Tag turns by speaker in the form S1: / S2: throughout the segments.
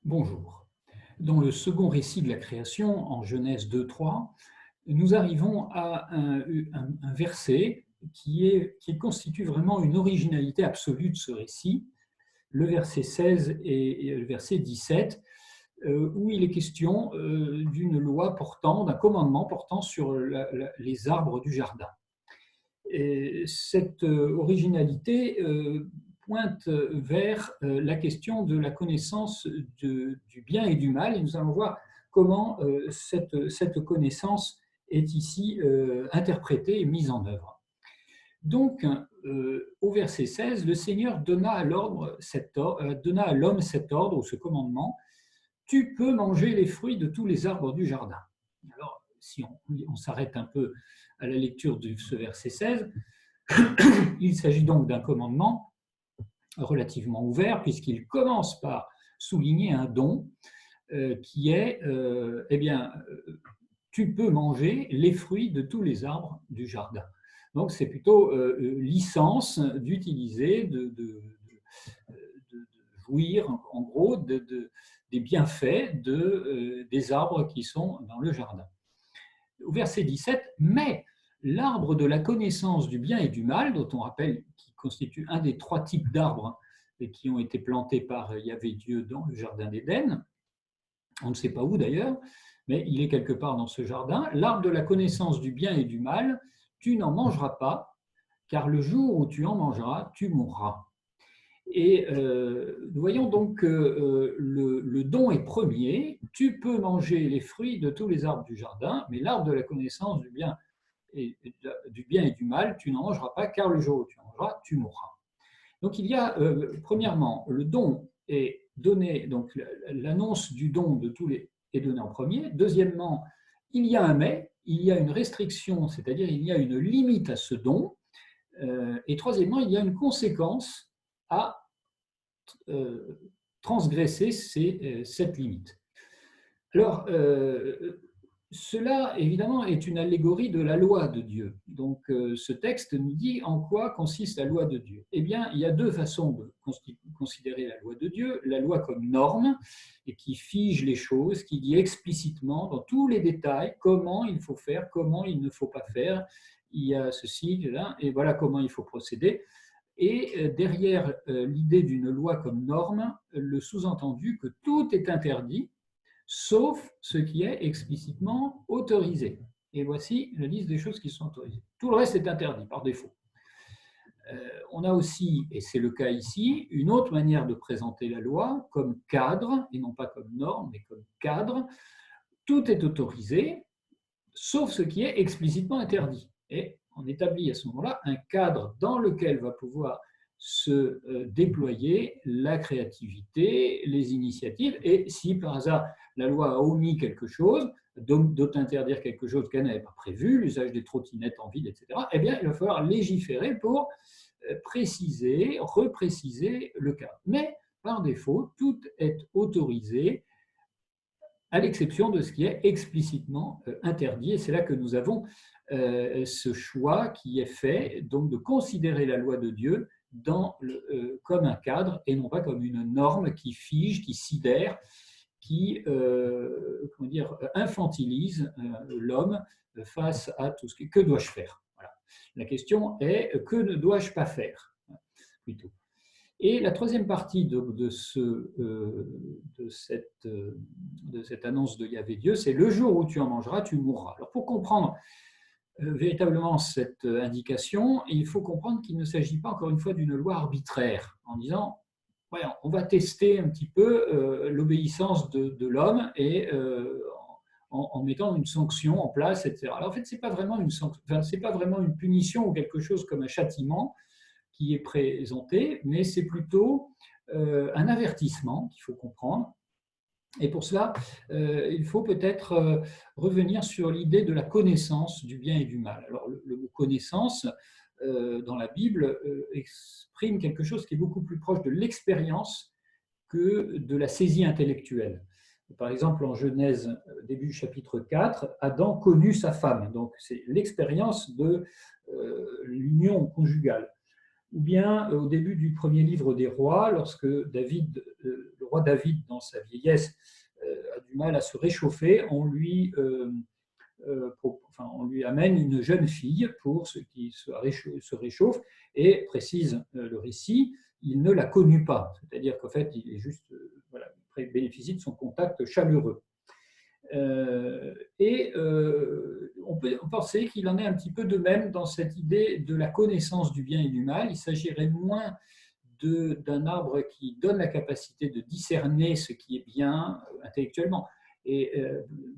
S1: Bonjour. Dans le second récit de la création, en Genèse 2:3, nous arrivons à un verset qui constitue vraiment une originalité absolue de ce récit, le verset 16 et le verset 17, où il est question d'une loi portant, d'un commandement portant sur les arbres du jardin. Et cette originalité pointe vers la question de la connaissance du bien et du mal, et nous allons voir comment cette connaissance est ici interprétée et mise en œuvre. Donc, au verset 16, le Seigneur donna à l'homme cet ordre ou ce commandement: tu peux manger les fruits de tous les arbres du jardin. Alors, si on s'arrête un peu à la lecture de ce verset 16, il s'agit donc d'un commandement relativement ouvert, puisqu'il commence par souligner un don qui est, tu peux manger les fruits de tous les arbres du jardin. Donc c'est plutôt licence d'utiliser, de jouir en gros des bienfaits des arbres qui sont dans le jardin. Au verset 17, mais l'arbre de la connaissance du bien et du mal, dont on rappelle qu'il constitue un des trois types d'arbres qui ont été plantés par Yahvé Dieu dans le jardin d'Éden, on ne sait pas où d'ailleurs, mais il est quelque part dans ce jardin. L'arbre de la connaissance du bien et du mal, tu n'en mangeras pas, car le jour où tu en mangeras, tu mourras. Et nous voyons donc que le don est premier. Tu peux manger les fruits de tous les arbres du jardin, mais l'arbre de la connaissance du bien et du mal, tu n'en mangeras pas, car le jour où tu en mangeras, tu mourras. Donc il y a, premièrement, le don est donné, donc l'annonce du don de tous les est donnée en premier. Deuxièmement, il y a un mais, il y a une restriction, c'est-à-dire il y a une limite à ce don. Et troisièmement, il y a une conséquence à transgresser cette limite. Alors, cela, évidemment, est une allégorie de la loi de Dieu. Donc, ce texte nous dit en quoi consiste la loi de Dieu. Eh bien, il y a deux façons de considérer la loi de Dieu. La loi comme norme, et qui fige les choses, qui dit explicitement, dans tous les détails, comment il faut faire, comment il ne faut pas faire. Il y a ceci, là, et voilà comment il faut procéder. Et derrière l'idée d'une loi comme norme, le sous-entendu que tout est interdit, sauf ce qui est explicitement autorisé. Et voici la liste des choses qui sont autorisées. Tout le reste est interdit par défaut. On a aussi, et c'est le cas ici, une autre manière de présenter la loi comme cadre, et non pas comme norme, mais comme cadre. Tout est autorisé, sauf ce qui est explicitement interdit. Et on établit à ce moment-là un cadre dans lequel va pouvoir se déployer la créativité, les initiatives, et si par hasard la loi a omis quelque chose, d'interdire quelque chose qu'elle n'avait pas prévu, l'usage des trottinettes en ville, etc., eh bien, il va falloir légiférer pour préciser, repréciser le cadre. Mais par défaut, tout est autorisé, à l'exception de ce qui est explicitement interdit. Et c'est là que nous avons ce choix qui est fait, donc de considérer la loi de Dieu comme un cadre et non pas comme une norme qui fige, qui sidère, qui infantilise l'homme face à tout ce que dois-je faire. Voilà. La question est que ne dois-je pas faire plutôt. Et la troisième partie de cette annonce de Yahvé Dieu, c'est le jour où tu en mangeras, tu mourras. Alors pour comprendre véritablement cette indication, il faut comprendre qu'il ne s'agit pas encore une fois d'une loi arbitraire, en disant voilà, on va tester un petit peu l'obéissance de l'homme et en mettant une sanction en place, etc. Alors en fait, c'est pas vraiment c'est pas vraiment une punition ou quelque chose comme un châtiment qui est présenté, mais c'est plutôt un avertissement qu'il faut comprendre. Et pour cela, il faut peut-être revenir sur l'idée de la connaissance du bien et du mal. Alors, le mot connaissance, dans la Bible, exprime quelque chose qui est beaucoup plus proche de l'expérience que de la saisie intellectuelle. Par exemple, en Genèse, début chapitre 4, Adam connut sa femme. Donc, c'est l'expérience de l'union conjugale. ou bien au début du premier livre des rois, lorsque David, le roi David, dans sa vieillesse, a du mal à se réchauffer, on lui amène une jeune fille pour ce qui se réchauffe, et précise le récit, il ne la connut pas, c'est-à-dire qu'en fait, il est juste, voilà, il bénéficie de son contact chaleureux. On peut penser qu'il en est un petit peu de même dans cette idée de la connaissance du bien et du mal. Il s'agirait moins d'un arbre qui donne la capacité de discerner ce qui est bien intellectuellement et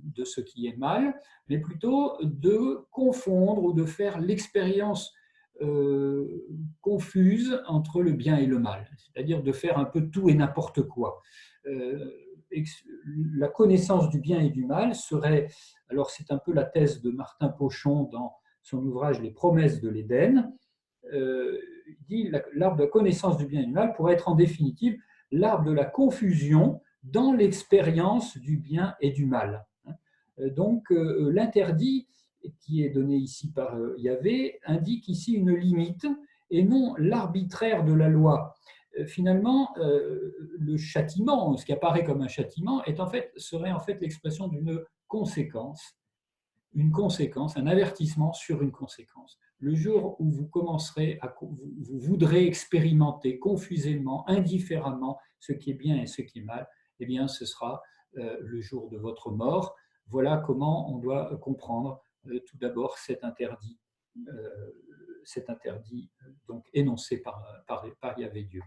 S1: de ce qui est mal, mais plutôt de confondre ou de faire l'expérience confuse entre le bien et le mal, c'est-à-dire de faire un peu tout et n'importe quoi. La connaissance du bien et du mal serait, alors c'est un peu la thèse de Martin Pochon dans son ouvrage Les promesses de l'Éden, il dit l'arbre de la connaissance du bien et du mal pourrait être en définitive l'arbre de la confusion dans l'expérience du bien et du mal. Donc l'interdit qui est donné ici par Yahvé indique ici une limite et non l'arbitraire de la loi. Finalement, le châtiment, ce qui apparaît comme un châtiment, serait en fait l'expression d'une conséquence, un avertissement sur une conséquence. Le jour où vous commencerez vous voudrez expérimenter confusément, indifféremment ce qui est bien et ce qui est mal, eh bien, ce sera le jour de votre mort. Voilà comment on doit comprendre tout d'abord cet interdit donc énoncé par Yahvé Dieu.